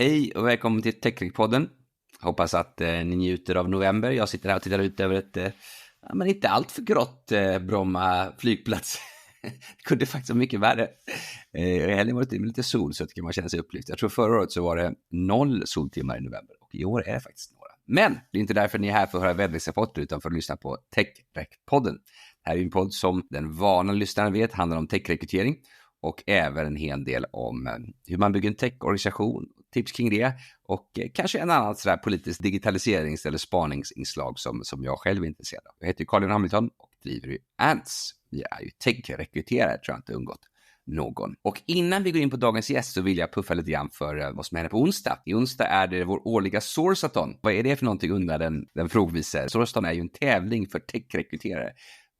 Hej och välkommen till Techrekpodden. Hoppas att ni njuter av november. Jag sitter här och tittar ut över ett men inte allt för grått Bromma flygplats. Det kunde faktiskt vara mycket värre. I helgen var det lite sol så att man känna sig upplyft. Jag tror förra året så var det 0 soltimmar i november och i år är det faktiskt några. Men det är inte därför ni är här för att höra väderleksrapporter utan för att lyssna på Techrekpodden. Det här är en podd som den vana lyssnaren vet handlar om techrekrytering och även en hel del om hur man bygger en techorganisation, tips kring det och kanske en annan sådär politisk digitaliserings- eller spaningsinslag som jag själv är intresserad av. Jag heter Carl Hamilton och driver ju Ants. Vi är ju techrekryterare, tror jag inte undgått någon. Och innan vi går in på dagens gäst så vill jag puffa lite grann för vad som händer på onsdag. I onsdag är det vår årliga Sourcathon. Vad är det för någonting under den frågvisar? Sourcathon är ju en tävling för techrekryterare.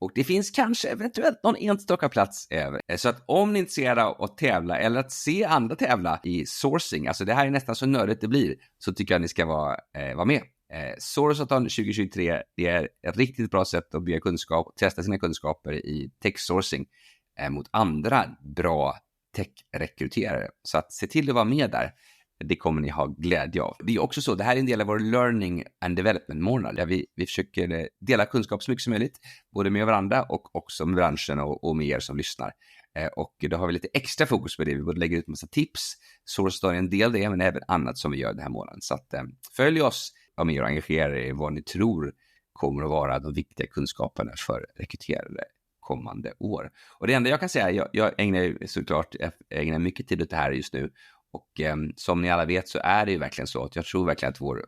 Och det finns kanske eventuellt någon enstaka plats över. Så att om ni är intresserade av att tävla eller att se andra tävla i sourcing, alltså det här är nästan så nördigt det blir, så tycker jag ni ska vara med. Sourcathon 2023, det är ett riktigt bra sätt att bygga kunskap och testa sina kunskaper i tech-sourcing mot andra bra tech-rekryterare. Så att se till att vara med där. Det kommer ni ha glädje av. Det är också så, det här är en del av vår learning and development månad. Där vi försöker dela kunskap så mycket som möjligt. Både med varandra och också med branschen och med er som lyssnar. Och då har vi lite extra fokus på det. Vi både lägger ut en massa tips. Sourcathon är en del det, men även annat som vi gör den här månaden. Så att följ oss, var med och engagera er i vad ni tror kommer att vara de viktiga kunskaperna för rekryterare kommande år. Och det enda jag kan säga, jag ägnar mycket tid åt det här just nu. Och som ni alla vet så är det ju verkligen så att jag tror verkligen att vår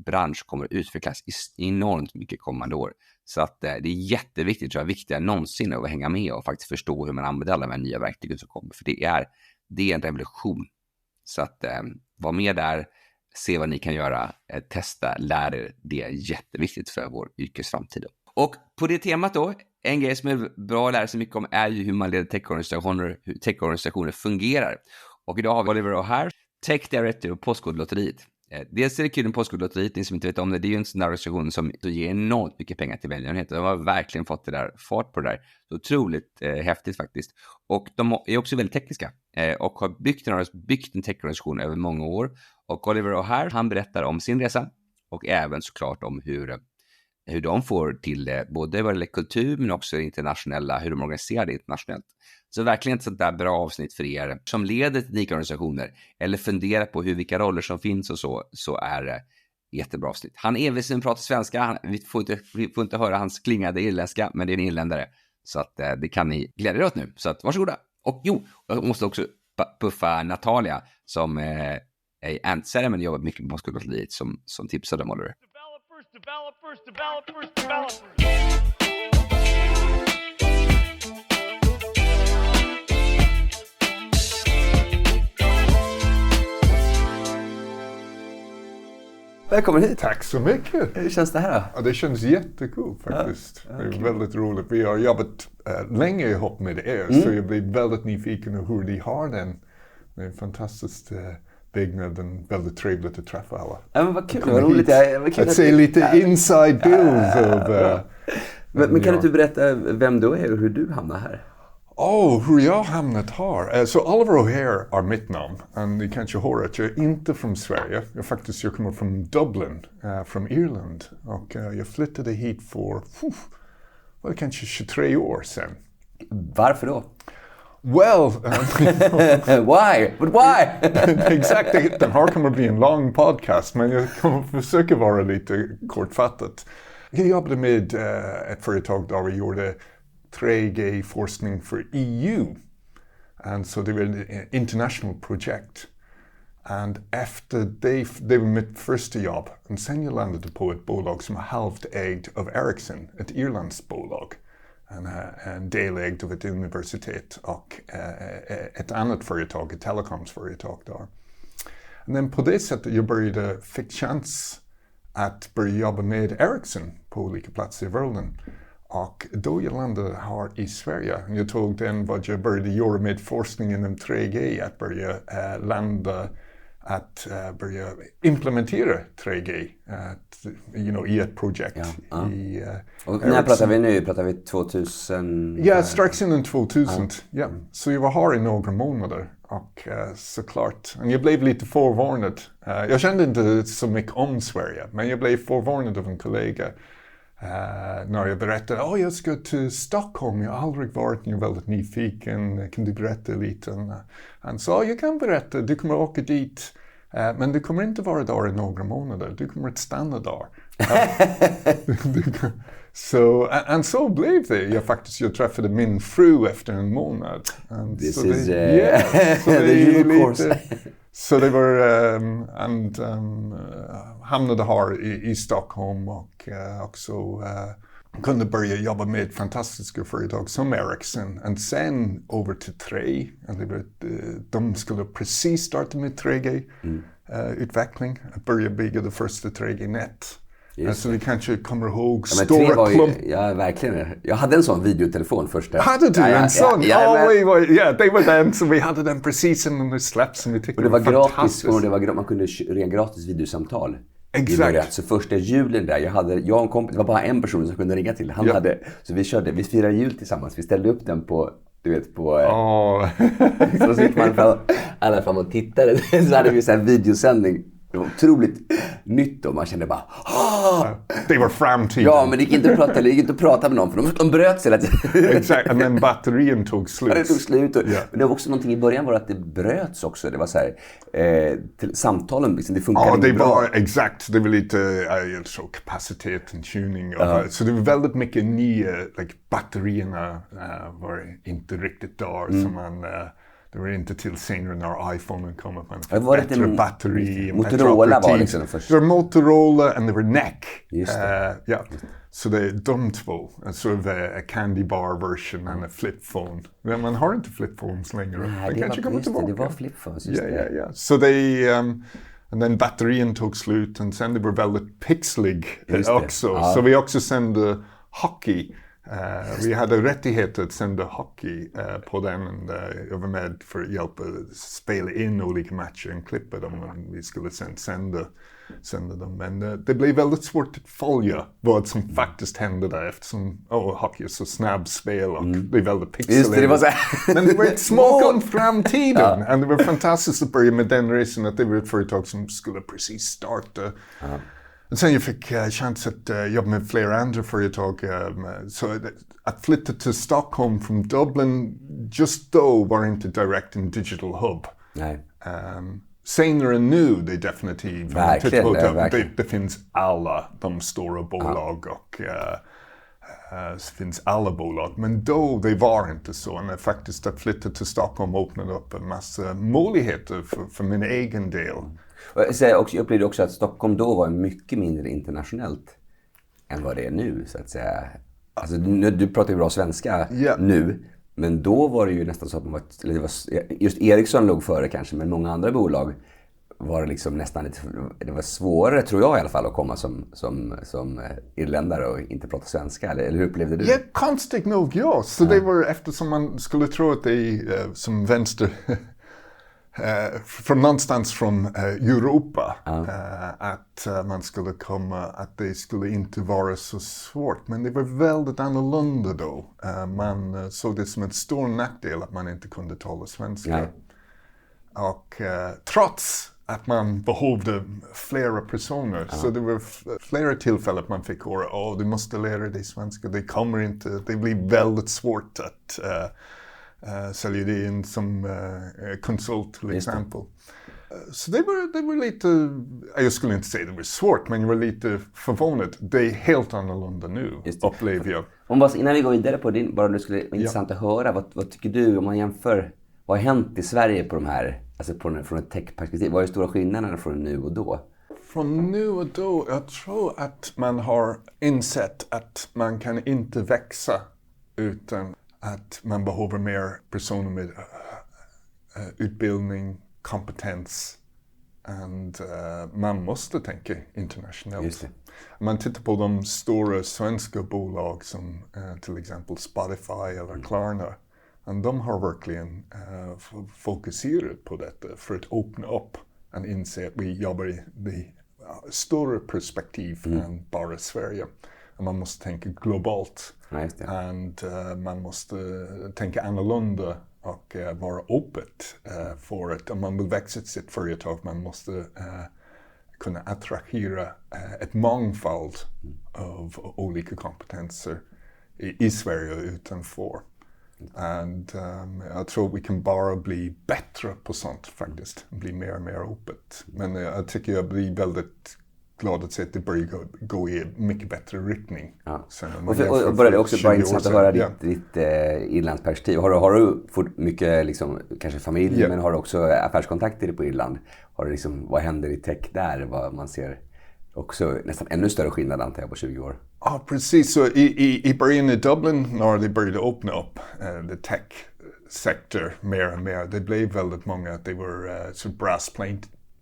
bransch kommer att utvecklas enormt mycket kommande år. Så att det är jätteviktigt, tror jag, viktigare än någonsin att hänga med och faktiskt förstå hur man använder alla de här nya verktygen som kommer. För det är en revolution. Så att var med där, se vad ni kan göra, testa, lär er. Det är jätteviktigt för vår yrkesframtid. Och på det temat då, en grej som är bra att lära sig mycket om är ju hur man leder techorganisationer, hur techorganisationer fungerar. Och idag har vi Leverera här, Tech Director och Postkodlotteriet. Dels är det kul med Postkodlotteriet, ni som inte vet om det, det är ju en sån där organisation som ger enormt mycket pengar till välgörenhet. De har verkligen fått det där fart på det där. Så otroligt häftigt faktiskt. Och de är också väldigt tekniska och har byggt en techorganisation över många år. Och Oliver här, han berättar om sin resa och även såklart om hur de får till det, både vad det gäller kultur men också internationella, hur de organiserar det internationellt. Så verkligen ett sånt där bra avsnitt för er som leder till organisationer eller funderar på vilka roller som finns och så är det jättebra avsnitt. Han som pratar svenska, vi får inte höra hans klingande irländska, men det är en irländare. Så att det kan ni glädja er åt nu. Så att varsågoda. Och jag måste också puffa Natalia som är antsare men jobbar mycket på Postkodlotteriet som tipsade om Oliver. Developers. Välkommen hit. Tack så mycket. Hur känns det här då? Ja, det känns jättekul faktiskt. Ja, det är väldigt roligt. Vi har jobbat länge ihop med er så jag blir väldigt nyfiken på hur de har den. Det är en fantastisk byggnaden, väldigt trevligt att träffa alla. Ja, men vad kul. Vad roligt. Att se lite inside bilds av... Men kan du berätta vem du är och hur du hamnar här? Hur jag hamnat här. Så Oliver O'Hare är mitt namn. Och ni kanske hör att jag är inte från Sverige. Jag kommer från Dublin, från Irland. Och jag flyttade hit för kanske 23 år sedan. Varför då? Well... Why? But why? Exakt, den här kommer att bli en lång podcast. Men jag kommer försöka vara lite kortfattat. Jag jobbade med ett företag där vi gjorde 3G-forskning för EU. Och så det var ett internationellt projekt. Och efter det var mitt första jobb. Och sen jag landade på ett bolag som är halvt ägt av Ericsson, ett irlandskt bolag. En delägd av ett universitet och ett annat företag, ett telekomsföretag där. Och sen på det sättet jag fick chans att börja jobba med Ericsson på olika platser i världen. Och då jag landade här i Sverige, jag tog den vad jag började göra med forskning inom 3G, att börja börja implementera 3G i ett projekt. Ja. Och när pratar vi nu? Pratar vi 2000? Ja, strax innan 2000. Ja. Så jag var här i några månader Och såklart, jag blev lite förvarnad. Jag kände inte så mycket om Sverige, men jag blev förvarnad av en kollega. När jag berättade, jag ska till Stockholm, jag har aldrig varit, jag är väldigt nyfiken, kan du berätta lite? Han sa, jag kan berätta, du kommer åka dit, men du kommer inte vara där i några månader, du kommer att stanna där. Så blev det. Jag träffade min fru efter en månad. Så det var, hamnade här i Stockholm och också kunde börja jobba med fantastiska företag som Ericsson. Och sen över till 3. De skulle precis starta med 3G-utveckling. Börja bygga det första 3G-nät. Så vi kanske kommer ihåg stora Ja, verkligen. Jag hade en sån videotelefon första. Hade du en sån? Det var den som vi hade den precis innan det släpptes. Och det var gratis. Och man kunde ringa gratis videosamtal. Exakt. Så första julen där, jag och en kompis, det var bara en person som kunde ringa till. Så vi firade jul tillsammans. Vi ställde upp den på så sitter man alla fram och tittade. Så hade vi så här videosändning. Det var otroligt nytt och man kände bara det var framtiden. Ja, men det gick inte att prata med någon för de bröt sig hela tiden. Exakt, men batterien tog slut. Det tog slut. Men det var också någonting i början var att det bröts också. Det var så här, samtalen liksom, det funkade inte bra. Exakt, det var lite kapaciteten, tuning. Så det var väldigt mycket nya, batterierna var inte riktigt där som man... Det var inte till senare när iPhone kom att man fick bättre batteri. Motorola var liksom först. Det var Motorola och det var NEC. Just det. Så det är de två. Så det var en candy bar version och en flip phone. Men man har inte flip phones längre. Det var flip phones. Ja. Så det och den batterien tog slut och sen det var väldigt pixelig också. Så vi också sände hockey. Vi hade rättigheter att sända hockey på den. Jag var med för att hjälpa spela in olika matcher och klippa dem. Och vi skulle sen sända dem. Men det blev väldigt svårt att följa vad som faktiskt hände där eftersom hockey är så snabb spel och det är väldigt pixelerat. Men det var ett smak om framtiden. Och det var fantastiskt att börja med den resan att det var ett företag som skulle precis starta. Och sen jag fick chans att jobba med flera andra företag. Så att flytta till Stockholm från Dublin just då var inte direkt en digital hub. Nej. Senare nu, det är definitivt. Verkligen. Det finns alla de stora bolag och det finns alla bolag. Men då det var inte så. När faktiskt att flytta till Stockholm öppnade upp en massa möjligheter för min egen del. Jag upplevde också att Stockholm då var mycket mindre internationellt än vad det är nu, så att säga. Alltså, du pratar ju bra svenska nu, men då var det ju nästan så att man just Ericsson låg före kanske, men många andra bolag var det liksom nästan lite, det var svårare tror jag i alla fall att komma som irländare och inte prata svenska, eller hur upplevde du? Ja, konstigt nog, ja. Så det var eftersom man skulle tro att det är som vänster... från någonstans från Europa att man skulle komma, att det skulle inte vara så svårt, men det var väldigt annorlunda då. Man såg det som en stor nackdel att man inte kunde tala svenska. Och trots att man behövde flera personer, så det var flera tillfällen att man fick höra, du måste lära dig svenska, det blir väldigt svårt att säljer det in som konsult till exempel. Så det var lite, jag skulle inte säga det var svårt, men jag var lite förvånad. Det är helt annorlunda nu, upplever jag. Innan vi går vidare på din, bara det skulle vara intressant att höra, vad tycker du om man jämför, vad har hänt i Sverige på de här, alltså från ett tech-perspektiv, vad är stora skillnaderna från nu och då? Från nu och då, jag tror att man har insett att man kan inte växa utan att man behöver mer personer med utbildning, kompetens och man måste tänka internationellt. Just det. Man tittar på de stora svenska bolag som till exempel Spotify eller Klarna. Och de har verkligen fokuserat på detta för att öppna upp och inse att vi jobbar i det större perspektiv än bara Sverige. Man måste tänka globalt. Ja, just det. Och man måste tänka annorlunda och vara öppet för att om man vill växa sitt företag, man måste kunna attrahera ett mångfald av olika kompetenser i Sverige och utanför. Och jag tror vi kan bara bli bättre på sånt faktiskt, bli mer och mer öppet. Men jag tycker jag blir väldigt glad att se att det börjar gå i mycket bättre riktning. Ja. Och började också vara intressant att höra ditt Irlandsperspektiv. Har du fått mycket liksom, kanske familj, men har du också affärskontakter på Irland? Har du liksom, vad händer i tech där? Vad man ser också nästan ännu större skillnad antar jag på 20 år. Ja, precis. Så i början i Dublin när det började öppna upp the tech sector mer och mer, det blev väldigt många att det var så brass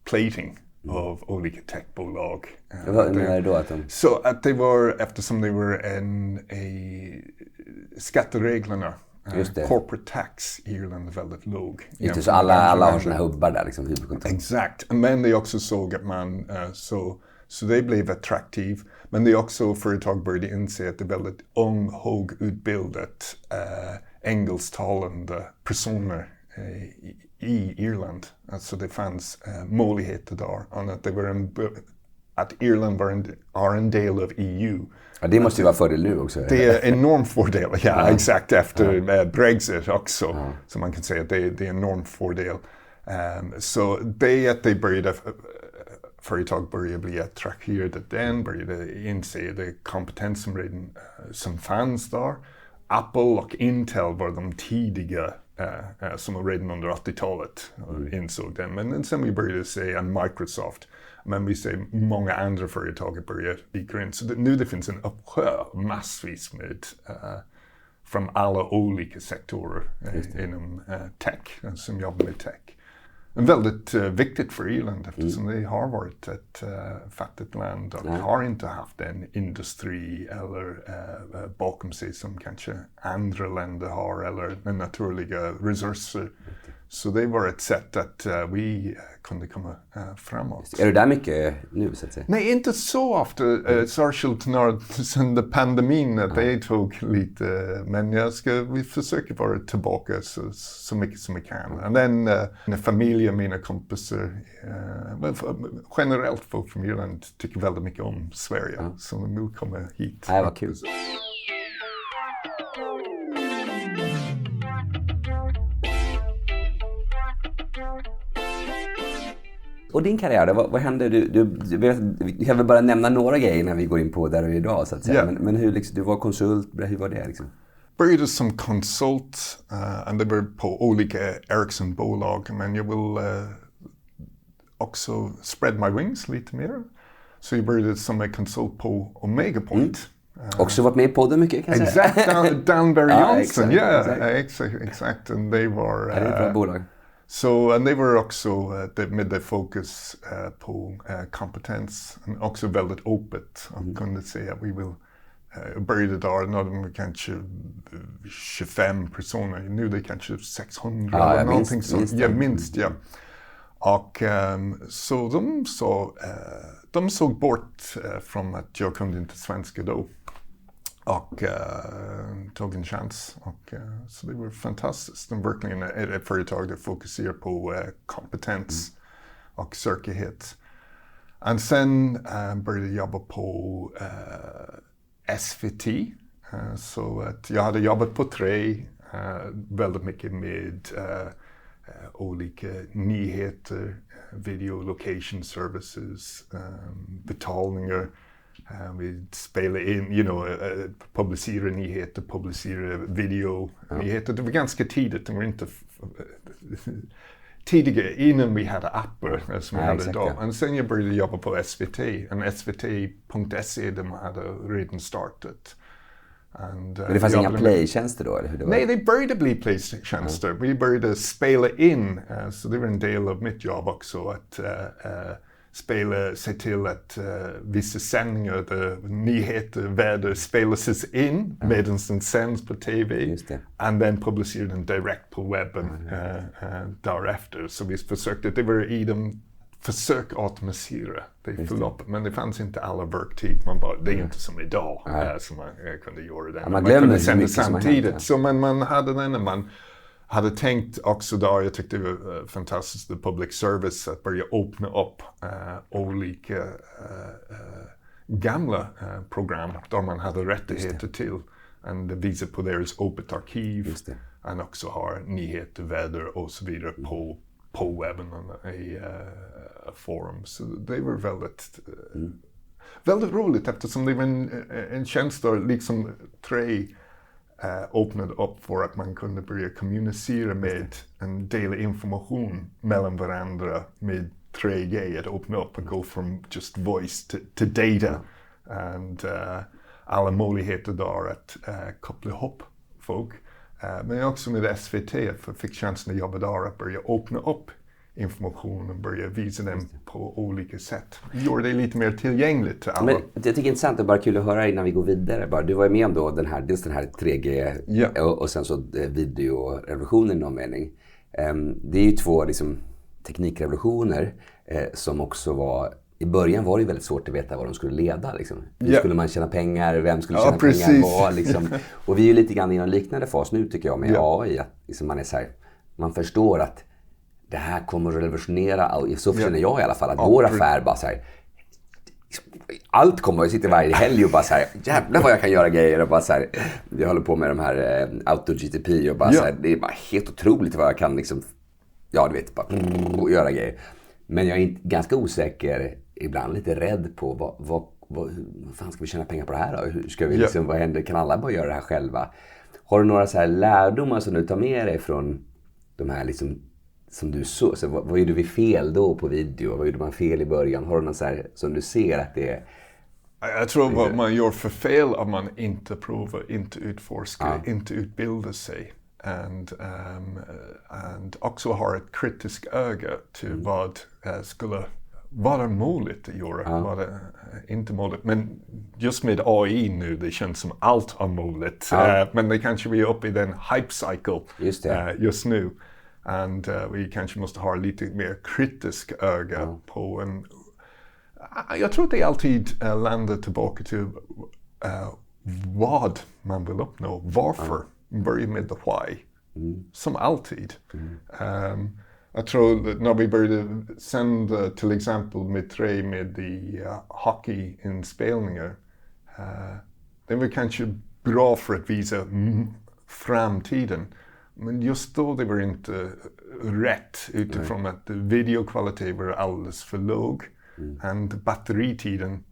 plating av olika techbolag. Vad menar du då? Så att det var, eftersom det var skattereglerna, corporate tax i Irland är väldigt låg. Just det, så alla har såna hubbar där liksom, huvudkontor. Exakt, men det är också så att man, så det blev attraktivt. Men det är också företag började inse att det är väldigt högutbildat engelsktalande personer i Irland. Alltså det fanns möjligheter där. Att, det var att Irland var en del av EU. Ja, det måste ju vara fördel nu också. Det är enorm fördel, exakt efter Brexit också. Ja. Så man kan säga att det är en enorm fördel. Så det är att det började företag började bli attraherade den, började inse det kompetens som fanns där. Apple och Intel var de tidiga som var redan under 80-talet insåg den. Men sen vi började se en Microsoft, men vi ser många andra företag börjar dyka in. Så nu det finns en uppsjö massvis med från alla olika sektorer inom tech, som jobbar med tech. Väldigt viktigt för Irland eftersom det har varit ett fattigt land och har inte haft en industri eller bakom sig som kanske andra länder har eller naturliga resurser. Så det var ett sätt att vi kunde komma framåt. Är du där mycket nu så att säga? Nej, inte så ofta. Särskilt sen pandemin det tog lite. Men vi försöker vara tillbaka så mycket som vi kan. Och den familjen, mina kompisar, generellt folk från Irland tycker väldigt mycket om Sverige. Så de vill komma hit. Det var kul. Och din karriär då, vad hände? Du kan väl bara nämna några grejer när vi går in på där du är idag så att säga. Yeah. Men hur liksom, du var konsult, hur var det liksom? Började som konsult, och det var på olika Ericsson-bolag, men jag vill också spread my wings lite mer. Så jag började som en konsult på Omega Point. Också varit med i podden mycket kan jag säga. Exakt, Danberg Jansson, exakt. Och det var... Är det ett bra bolag? Så det var också med det fokus på kompetens, och också väldigt öppet. Och kunde säga att vi vill börja där, när de var kanske 25 personer, nu är det kanske 600 eller någonting sånt. Minst. Och så de såg bort från att jag kunde inte svenska då. Och tog en chans. Och, så det var fantastiskt. De verkligen är ett företag där fokuserar på kompetens och säkerhet. Och sen började jag jobba på SVT. Så att jag hade jobbat på 3 väldigt mycket med olika nyheter, video location services, betalningar. Vi spelar in, publicera nyheter, publicera video-nyheter. Det var ganska tidigt, det var inte tidigare innan vi hade appar som vi hade idag. Och sen jag började jobba på SVT, och svt.se de hade redan startat. Men det fanns inga playtjänster då? Eller hur det var? Nej, det började bli playtjänster. Vi började spela in, så det var en del av mitt jobb också, att se till att vissa sändningar, nyheter, värde spelas in medan den sänds på TV. Och sen publicerar den direkt på webben därefter. Så vi försökte, det var i de försök automatisera det förloppet, men det fanns inte alla verktyg. Det är inte som idag som man kunde göra det. Man glömmer kunde sända mycket samtidigt. Så man hade den, hade tänkt också då, jag tyckte det var fantastiskt, the public service, att börja öppna upp olika gamla program där man hade rättigheter till. Och visa på deras öppet arkiv. Och också har nyheter, väder och så vidare på även i forum. Så det var väldigt roligt eftersom det var en tjänst där liksom tre öppnade upp för att man kunde börja kommunicera med en dela information mellan varandra med 3G, att öppna upp och gå från just voice till data. Och alla möjligheter där att koppla ihop folk. Men också med SVT fick chansen att jobba där att börja öppna upp information och börja visa den på olika sätt. Gjorde det lite mer tillgängligt till alla. Men jag tycker det är intressant och bara kul att höra innan vi går vidare. Du var ju med om då dels den här 3G och sen så videorevolutionen i någon mening. Det är ju två liksom, teknikrevolutioner som också var... I början var det väldigt svårt att veta vad de skulle leda. Liksom. Hur skulle man tjäna pengar? Vem skulle tjäna pengar? Vad, liksom. Och vi är ju lite grann i en liknande fas nu tycker jag med AI. Att liksom man är så här, man förstår att det här kommer att revolutionera. Så känner jag i alla fall. Att vår affär bara så här... Allt kommer att sitta varje helg och bara så här... Jävlar vad jag kan göra grejer. Och bara så här, jag håller på med de här auto-GTP och bara så här, det är bara helt otroligt vad jag kan liksom... Ja, du vet, bara göra grejer. Men jag är ganska osäker, ibland lite rädd på vad fan ska vi tjäna pengar på det här då? Hur ska vi liksom, vad händer? Kan alla bara göra det här själva? Har du några så här lärdomar som du tar med dig från de här liksom, som du så vad gjorde vi fel då på video? Vad gjorde man fel i början? Har du något så här som du ser att det är... Jag tror vad man gör för fel om man inte provar, inte utforskar, inte utbildar sig. Och också har ett kritiskt öga till vad skulle vara möjligt att göra, vad är inte möjligt. Men just med AI nu, det känns som allt är möjligt. Men det kanske vi är uppe i den hype cycle just nu. Och vi kanske måste ha lite mer kritisk öga på en... Jag tror att det alltid landar tillbaka till vad man vill uppnå, varför. Börja med the why. Som alltid. Jag tror när vi började sända till exempel med 3 med hockeyinspelningar. Det var kanske bra för att visa framtiden. Men just då det var inte rätt utifrån att videokvalitet var alldeles för låg. Och batteritiden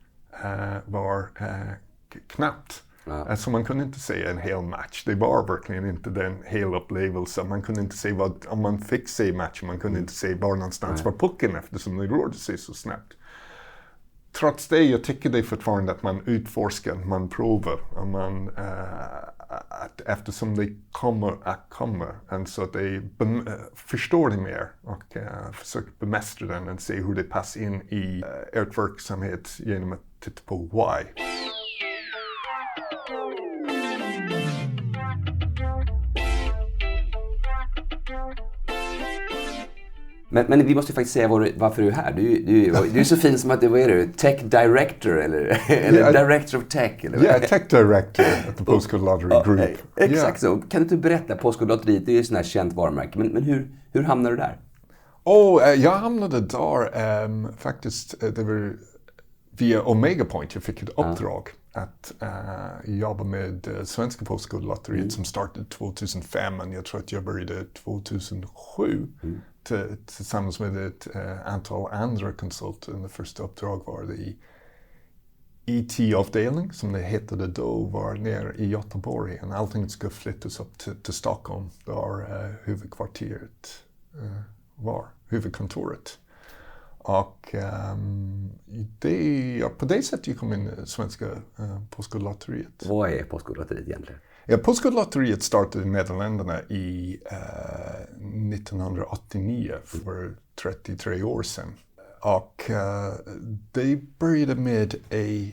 var knappt. Så man kunde inte se en hel match. Det var verkligen inte den hela upplevelsen. Man kunde inte se om man fick se matchen. Man kunde inte se var någonstans var pucken eftersom det rörde sig så snabbt. Trots det, jag tycker det fortfarande att man utforskar, man provar. Och man, eftersom det kommer. Så att det förstår det mer och försöker bemästra den och se hur det passar in i ert verksamhet genom att titta på why. Men vi måste ju faktiskt säga varför du är här. Du är så fin som att vad är du? Tech director eller director of tech? Eller? Tech director at the Postkodlotteriet Group. Exakt så. Kan du inte berätta? Postkodlotteriet, det är ju sån här känt varumärke. Men hur hamnade du där? Jag hamnade där faktiskt. Det var via Omega Point. Jag fick ett uppdrag att jobba med svenska Postkodlotteriet som startade 2005. Men jag tror att jag började 2007. Tillsammans med ett antal andra konsulter. Det första uppdrag var det i IT-avdelning som det hette då, var nere i Göteborg. Och allting skulle flyttas upp till Stockholm där huvudkvarteret var, huvudkontoret. Och på det sättet jag kom in i svenska Postkodlotteriet. Vad är Postkodlotteriet egentligen? Ja, Postkodlotteriet startade i Nederländerna i 1989, för 33 år sedan. Och det började med en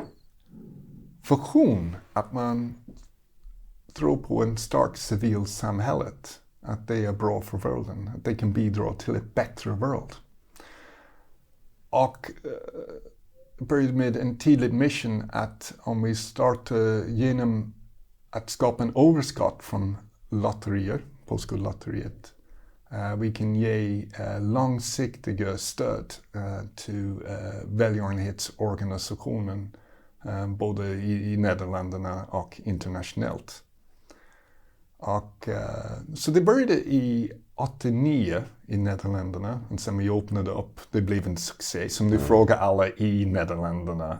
vision att man tror på en stark civilsamhället. Att det är bra för världen, att det kan bidra till ett bättre värld. Och började med en tydlig mission att om vi startar genom att skapa en överskott från lotterier, Postkodlotteriet. Vi kan ge långsiktiga stöd till välgörenhetsorganisationen både i Nederländerna och internationellt. Och, så det började i 89 i Nederländerna och sen vi öppnade upp, det blev en succé. Som du frågar alla i Nederländerna,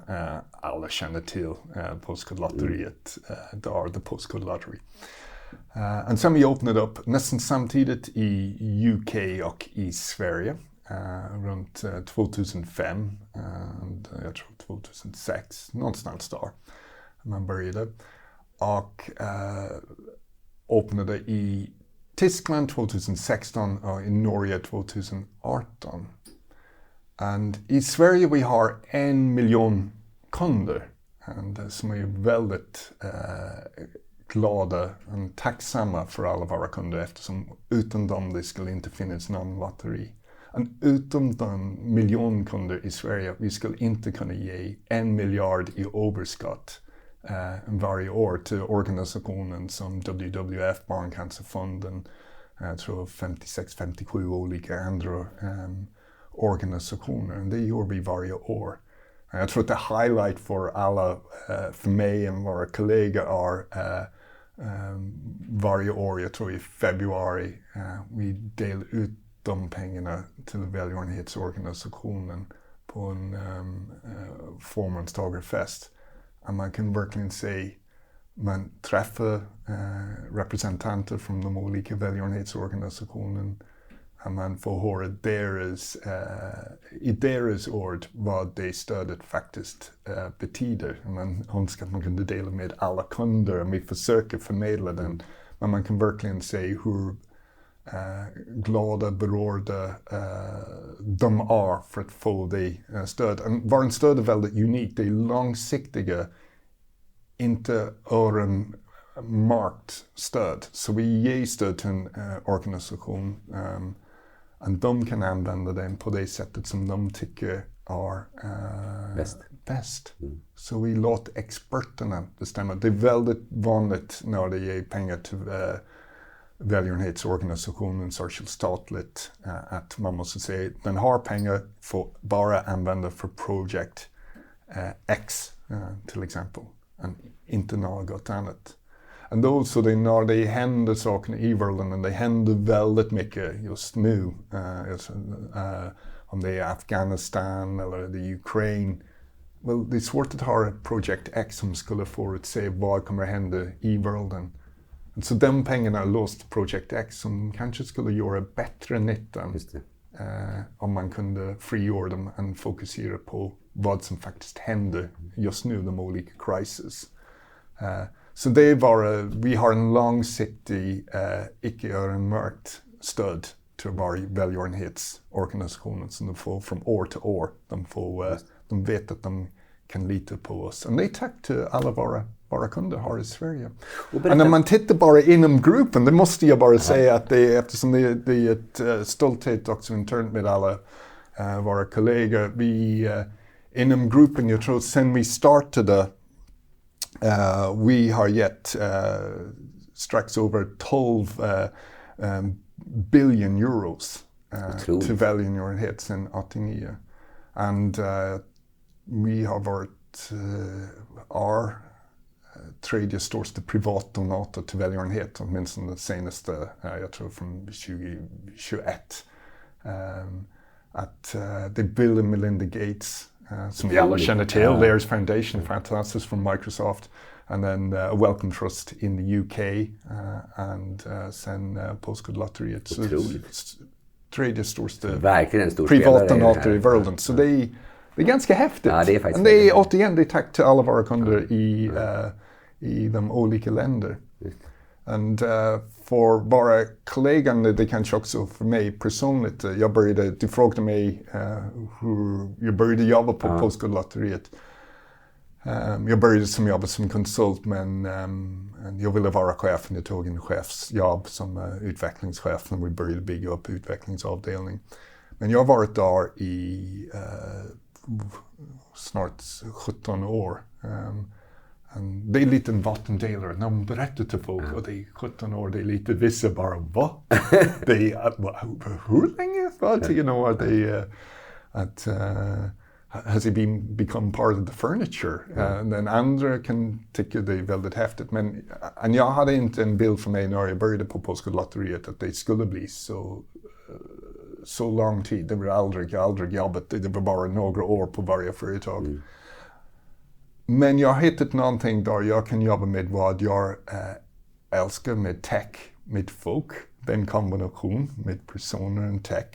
alla känner till Postkodlotteriet, det är the Postkodlotteriet. Och sen vi öppnade upp nästan samtidigt i UK och i Sverige runt 2005, jag tror 2006, någonstans där man började. Och öppnade i Tyskland 2016 och i Norge 2018. Och i Sverige vi har 1 miljon kunder som är väldigt glada och tacksamma för alla våra kunder eftersom utan dem det skulle inte finnas någon lotteri. Och utan de miljon kunder i Sverige vi skulle inte kunna ge 1 miljard i överskott varje år till organisationen som WWF, Barncancerfonden, jag tror 56-57 olika andra organisationer. Det gör vi varje år. Jag tror att det highlight för alla, för mig och våra kollegor är varje år, jag tror i februari, vi delar ut de pengarna till välgörenhetsorganisationen på en förmånstagarfest. Och man kan verkligen se, man träffar representanter från de olika välgörenhetsorganisationerna och man får höra i deras ord vad det stödet faktiskt betyder. Man önskar att man kunde dela med alla kunder och vi försöker förmedla den. Men man kan verkligen se hur glada, berörda de är för att få det stöd. Vårt stöd är väldigt unikt, det är långsiktiga, inte öronmärkt stöd. Så vi ger stöd till en organisation och de kan använda den på det sättet som de tycker är bäst. Så vi låter experterna bestämma. Det är väldigt vanligt när det ger pengar till välgörenhetsorganisationen, särskilt statligt, att man måste säga att den har pengar för bara använda för projekt X till exempel, och inte något annat. Och då så det när det händer saker i världen, och det händer väldigt mycket just nu, om det är Afghanistan eller det är Ukraina, well, det är svårt att ha ett projekt X som skulle förutse vad kommer att hända i världen. Så de pengarna är låst Project X som kanske skulle göra bättre nytta om man kunde frigöra dem och fokusera på vad som faktiskt händer just nu, de olika crises. Så det är bara, vi har en långsiktig, icke-öronmärkt stöd till varje välgörenhetsorganisation som de får från år till år. De vet att de kan lita på oss. Och det är tack till alla våra kunder har i Sverige. Och när man tittar bara inom gruppen, det måste jag bara säga att det är, eftersom det är ett stolthet också internt med alla våra kollegor. Vi inom gruppen, jag tror sen vi startade, vi har gett strax över 12 billion euros till välgörenhet sedan 89. Och vi har varit tredje största privatdonator till välgörenhet, åtminstone den senaste, jag tror från 2021. Det är Bill och Melinda Gates, som vi alla känner till, Theirs Foundation, fantastiskt, från Microsoft. And then Welcome Trust in the UK, and sen Postkodlotteriet. Tredje största privatdonator i världen. Så det är ganska häftigt. Ja, det är faktiskt. Det är återigen, det är tack till alla våra kunder i de olika länder. Och för våra kollegor, det kanske också för mig personligt, du frågade mig hur jag började jobba på Postkodlotteriet. Jag började jobba som konsult, men jag ville vara chef. Jag tog en chefsjobb som utvecklingschef när vi började bygga upp utvecklingsavdelning. Men jag har varit där i snart 17 år. Det är lite en vattendelare. När man berättar till folk och det är 17 år, det är lite vissa bara, va? Det är, hur länge? Vad you know, det är att has he become part of the furniture? Den andra kan tycka det är väldigt häftigt. Men jag hade inte en bild för mig när jag började på Postkodlotteriet att det skulle bli så lång tid. Det var aldrig jobbat. Det var bara några år på varje företag. Men jag har hittat någonting där jag kan jobba med vad jag älskar med tech, med folk. Den kombination med personer och tech.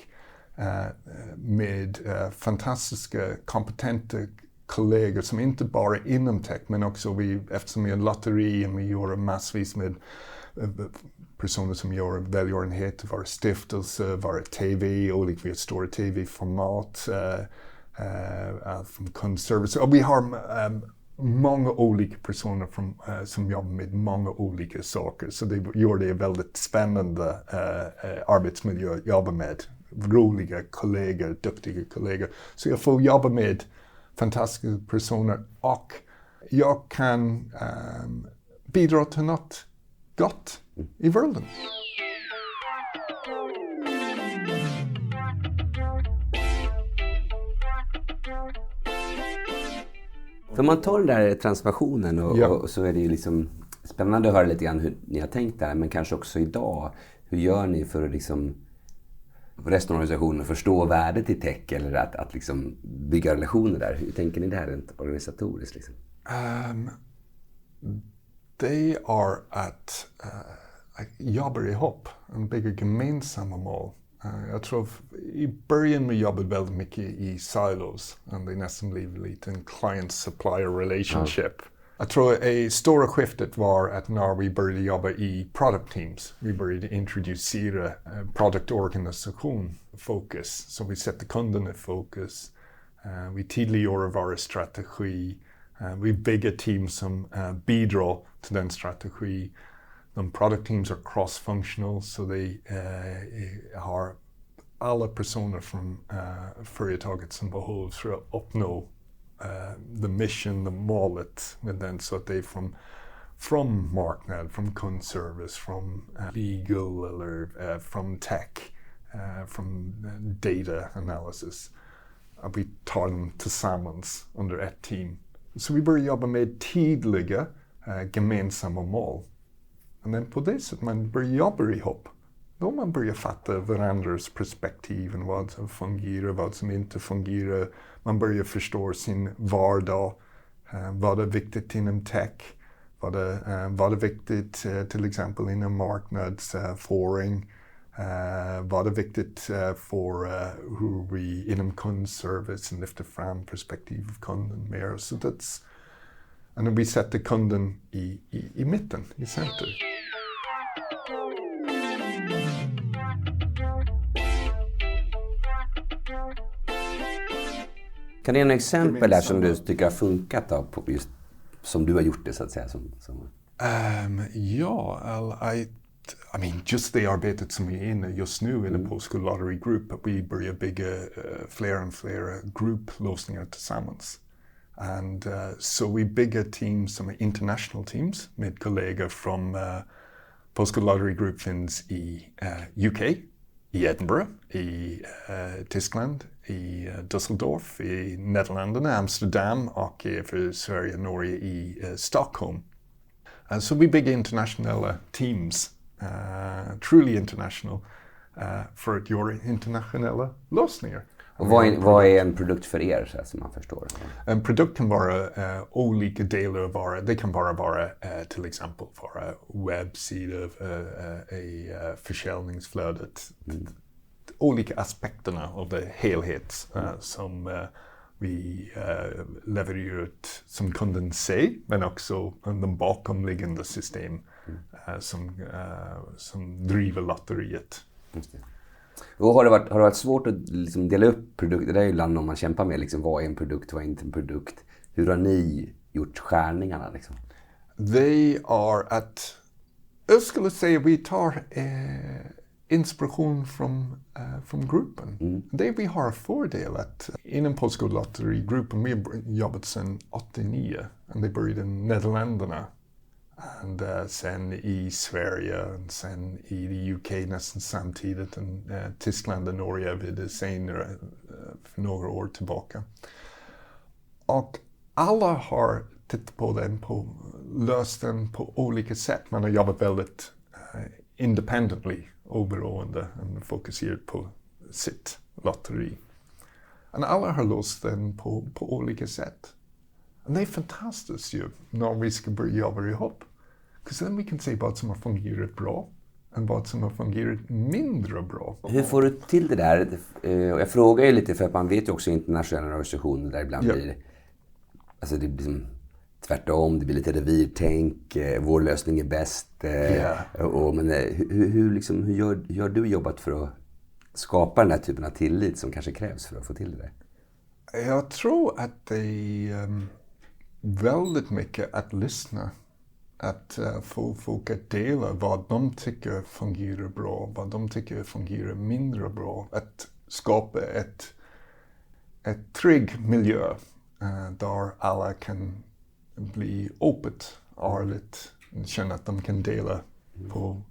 Med fantastiska, kompetenta kollegor som inte bara är inom tech, men också eftersom vi är en lotteri och vi gör massvis med personer som gör välgörenhet, våra stiftelser, våra tv, olika, vi har stora tv-format, från kundservice. Och vi har många olika personer som jobbar med många olika saker. Så det gör det väldigt spännande arbetsmiljö att jobba med. Roliga kollegor, duktiga kollegor. Så jag får jobba med fantastiska personer och jag kan bidra till något gott i världen. För man tar den där transformationen och så är det ju liksom spännande att höra lite grann hur ni har tänkt där, men kanske också idag. Hur gör ni för att liksom resten av organisationen förstå värdet i tech eller att liksom bygga relationer där? Hur tänker ni det här rent organisatoriskt? Liksom? Det är att jobba ihop och bygga gemensamma mål. Jag tror i början vi jobbade väldigt mycket i silos och det nästan blev lite en client-supplier relationship. Jag tror det stora skiftet var att när vi började jobba i product teams, vi började introducera produktorganisation fokus. Så vi sätter kunden i fokus, vi tydliggör vår strategi, vi bygger team som bidrar till den strategi. De product teams är cross-functional, så de har alla personer från företaget som behövs för att uppnå the mission, the målet med den, så att det är från marknad, från kundservice, från legal eller från tech, från data analysis. Att vi tar dem tillsammans under ett team. Så vi börjar jobba med tydliga gemensamma mål. Och sen på det sättet man börjar jobba ihop. Då man börjar fatta varandras perspektiv och vad som fungerar, vad som inte fungerar. Man börjar förstå sin vardag. Vad är viktigt inom tech? Vad är viktigt till exempel inom marknadsföring? Vad är viktigt för hur vi inom kundservice lyfter fram perspektiv av kunden mer. Så that's, och vi sätter kunden i mitten, i center. Kan du ge en exempel där som du tycker har funkat då, på just som du har gjort det så att säga? I mean, just det arbetet som vi är inne just nu i den Postkodlotteriet Group, att vi börjar bygga fler och fler grupplösningar tillsammans. And so vi bygger teams som är international teams med kollegor från Postkodlotteriet Group finns i UK, i Edinburgh, i Tyskland, i Düsseldorf, i Nederländerna, Amsterdam och för Sverige och Norge i Stockholm. Så vi bygger internationella teams, truly international, för att göra internationella lösningar. Och vad är en produkt för er, så som man förstår? En produkt kan vara olika delar av vara. Det kan vara till exempel vara webbsidor, försäljningsflödet. Olika aspekterna av det helhet som vi levererar ut som kunden ser, men också de bakomliggande system som driver lotteriet. Och har det varit svårt att liksom dela upp produkter? Det är ju ibland någon man kämpar med. Liksom, vad är en produkt, vad är inte en produkt? Hur har ni gjort skärningarna? Liksom? Det är att, jag skulle säga vi tar inspiration från gruppen. Det vi har fördel att inom Postkodlotteriet-gruppen, vi har jobbat sedan 89 och det började i Nederländerna. Och sen i Sverige, och sen i the UK nästan samtidigt, och Tyskland och Norge vid det senare för några år tillbaka. Och alla har tittat på den, löst den på olika sätt. Man har jobbat väldigt independently, oberoende, och fokuserat på sitt lotteri. Och alla har löst den på olika sätt. Och det är fantastiskt ju när vi ska börja jobba ihop. För sen vi kan se vad som har fungerat bra och vad som har fungerat mindre bra. Hur får du till det där? Jag frågar ju lite för att man vet ju också internationella organisationer där ibland blir alltså det blir som tvärtom, det blir lite revirtänk, vår lösning är bäst. Men hur gör du jobbat för att skapa den här typen av tillit som kanske krävs för att få till det där? Jag tror att det är väldigt mycket att lyssna. Att få folk att dela vad de tycker fungerar bra, vad de tycker fungerar mindre bra. Att skapa ett trygg miljö där alla kan bli öppet, ärligt, känna att de kan dela på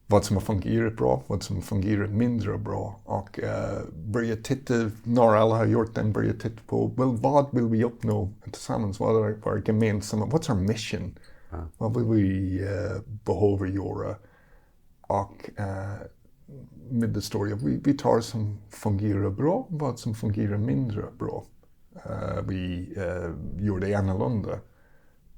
vad som har fungerat bra, vad som fungerar mindre bra. Och börja titta, när alla har gjort den, börja titta på vad vill vi uppnå tillsammans, vad är vår gemensamma, what's our mission? Vad vill vi behöva göra? Och med det stora, vi tar som fungerar bra, vad som fungerar mindre bra. Vi gör det annorlunda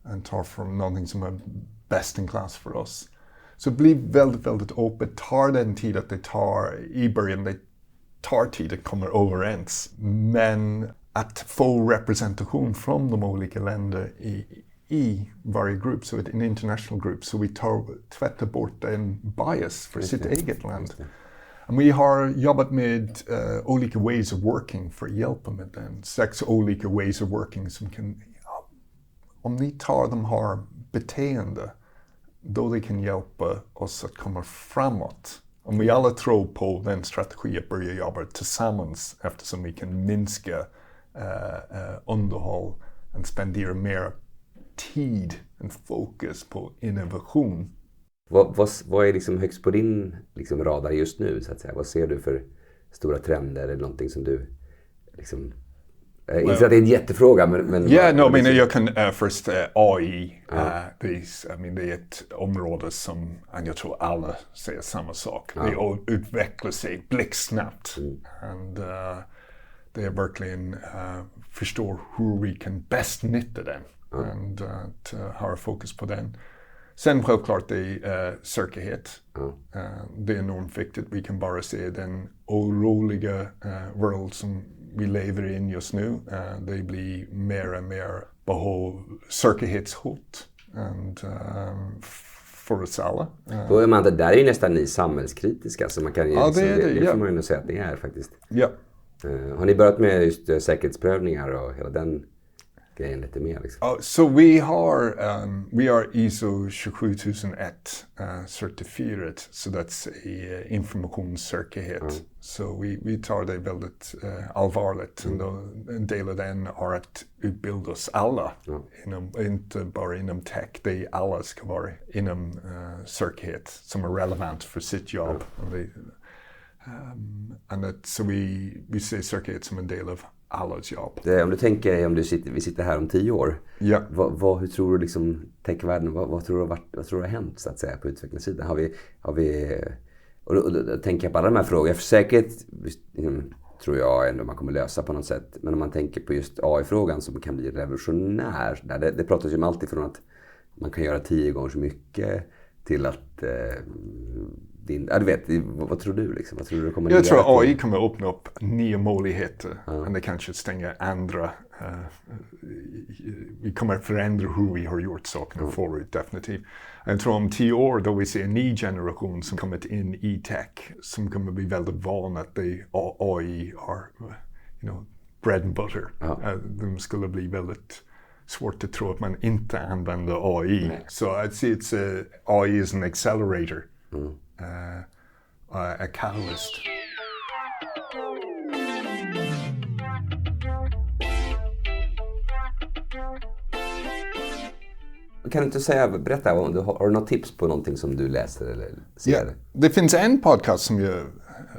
och tar från någonting som är bäst in class för oss. Så bli väldigt, väldigt öppet. Tar den tid att det tar i början, det tar tid att komma överens. Men att få representation från de olika länderna i varje grupp, så en international grupp, så vi tvättar bort en bias för sitt eget land. Och vi har jobbat med olika ways of working för att hjälpa med den. 6 olika ways of working som kan, om ni tar de här beteende, då det kan hjälpa oss att komma framåt. Om vi alla tror på den strategi att börja jobba tillsammans, eftersom vi kan minska underhåll och spendera mer tid och fokus på innovation. Vad är liksom högst på din radar just nu, så att säga? Vad ser du för stora trender eller någonting som du liksom... Jag inser att det är en jättefråga, men... Jag kan först AI. Det är ett område som jag tror alla säger samma sak. Det utvecklar sig blixtsnabbt. Och det är verkligen förstår hur vi kan bäst nytta den. Och att ha fokus på den. Sen självklart det är säkerhet. Det är enormt viktigt. Vi kan bara se den oroliga värld som vi lever in just nu. Det blir mer och mer säkerhetshot för oss alla. Det där är ju nästan ni samhällskritiska, så man kan ju det får man ju nog säga att det är faktiskt. Ja. Har ni börjat med just säkerhetsprövningar och hela den grejen lite mer? Liksom? Så vi har ISO 27001 certifierat, så det är informationssäkerhet. Så vi tar det väldigt allvarligt. En del av den är att utbilda oss alla, inte bara inom tech. Det alla ska vara inom säkerhet som är relevant för sitt jobb. Så vi ser säkerhet som en del av allas jobb. Om du tänker, vi sitter här om 10 år. Ja. Hur tror du techvärlden, vad tror du har hänt, så att säga, på utvecklingssidan? Har vi och då tänker jag på alla de här frågorna. För säkerhet tror jag ändå man kommer lösa på något sätt. Men om man tänker på just AI-frågan som kan bli revolutionär. Det pratas ju om allt ifrån att man kan göra 10 gånger så mycket till att vad tror du liksom? Vad tror du kommer jag tror AI kommer öppna upp nya möjligheter. Och det kanske stänger andra. Vi kommer förändra hur vi har gjort sakerna förut, definitivt. Jag tror om 10 år då vi ser en ny generation som kommit in i tech, som kommer bli väldigt van att AI är bread and butter. De skulle bli väldigt svårt att tro att man inte använder AI. Så I'd say AI is an accelerator. a catalyst. Kan du inte berätta om har du något tips på någonting som du läser eller ser? Ja, det finns en podcast som jag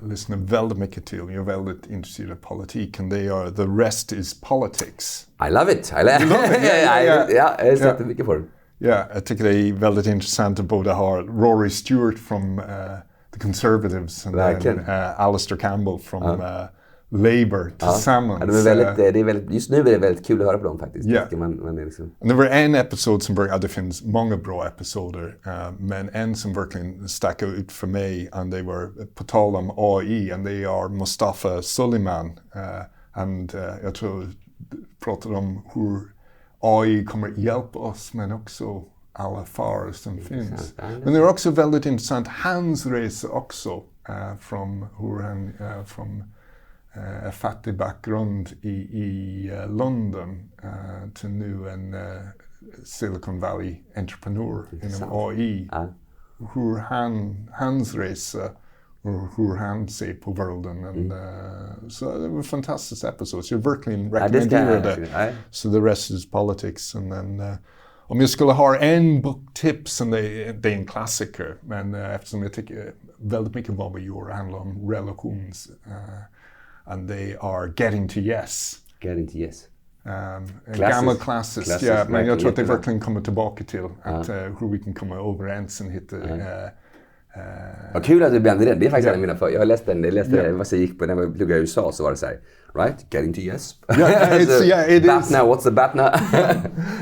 lyssnar väldigt mycket till. Jag är väldigt intresserad av politik, och det är The Rest is Politics. I love it! I love it! Ja, jag har sett mycket på den. Ja, jag tycker det är väldigt intressant att både ha Rory Stewart från The Conservatives och Alistair Campbell från Labour tillsammans. Ja, det är väldigt, just nu är det väldigt kul att höra på dem faktiskt. Yeah. Man är liksom... Det var en episod som började, det finns många bra episoder, men en som verkligen stack ut för mig, och det var på tal om AI, och det är Mustafa Suleyman. Jag tror pratade om hur AI kommer att hjälpa oss, men också alla faror som finns. Men det är också väldigt intressant, hans resa också, från hur han från en fattig bakgrund i London till nu en Silicon Valley-entreprenör inom AI. Hur hans resa och hur han ser på världen. Så det var en fantastisk episod. Så jag verkligen rekommenderar det. Så The Rest is Politics. And then, om jag skulle ha en boktips, det är en klassiker, men eftersom jag tycker väldigt mycket vad vi gör handlar om relations. And they are Getting to Yes. Getting to Yes. Gammal klassiskt, ja, men jag tror att det verkligen kommer tillbaka till att hur vi kan komma överens och hitta... Vad kul att du blandade den. Det är faktiskt en av mina jag läste den, vad jag gick på när jag pluggade i USA, så var det så här, right? Getting to yes. It is. BATNA, what's the BATNA?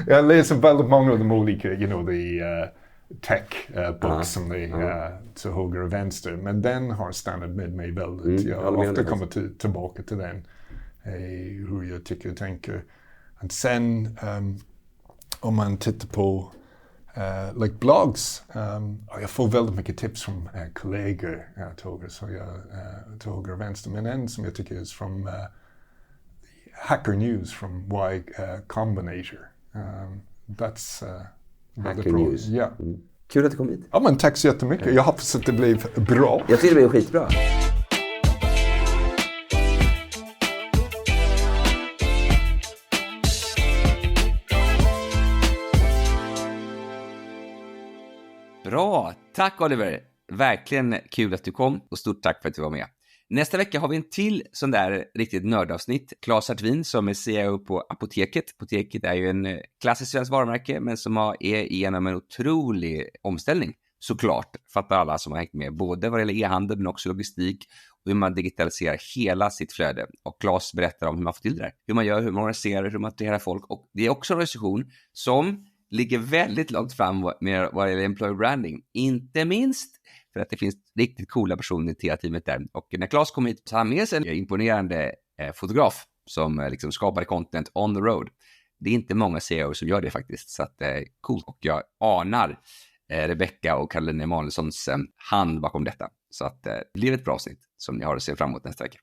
Jag läser väldigt många av de olika, tech books som det till höger och vänster, men den har stannat med mig väldigt. Jag har ofta kommit tillbaka till den, hur jag tycker och tänker. Och sen om man tittar på like blogs, jag får väldigt mycket tips från kollegor till höger och vänster, men en som jag tycker är från Hacker News från Y Combinator. That's Hacker News. Ja. Kul att du kom hit. Ja, men tack så jättemycket. Jag hoppas att det blev bra. Jag tycker det blev skitbra. Bra, tack Oliver. Verkligen kul att du kom, och stort tack för att du var med. Nästa vecka har vi en till sån där riktigt nördavsnitt. Claes Hartvin som är CEO på Apoteket. Apoteket är ju en klassisk svensk varumärke, men som är igenom en otrolig omställning. Såklart, fattar alla som har hängt med. Både vad det gäller e-handel men också logistik. Och hur man digitaliserar hela sitt flöde. Och Claes berättar om hur man får till det där. Hur man gör, hur man organiserar, hur man attraherar folk. Och det är också en organisation som ligger väldigt långt fram med vad det gäller employer branding. Inte minst för att det finns riktigt coola personer i teamet där. Och när Claes kom hit så har han med sig en imponerande fotograf som liksom skapade content on the road. Det är inte många CEOs som gör det faktiskt. Så att coolt. Och jag anar Rebecca och Caroline Emanuelssons hand bakom detta. Så att det blir ett bra avsnitt som ni har att se fram emot nästa vecka.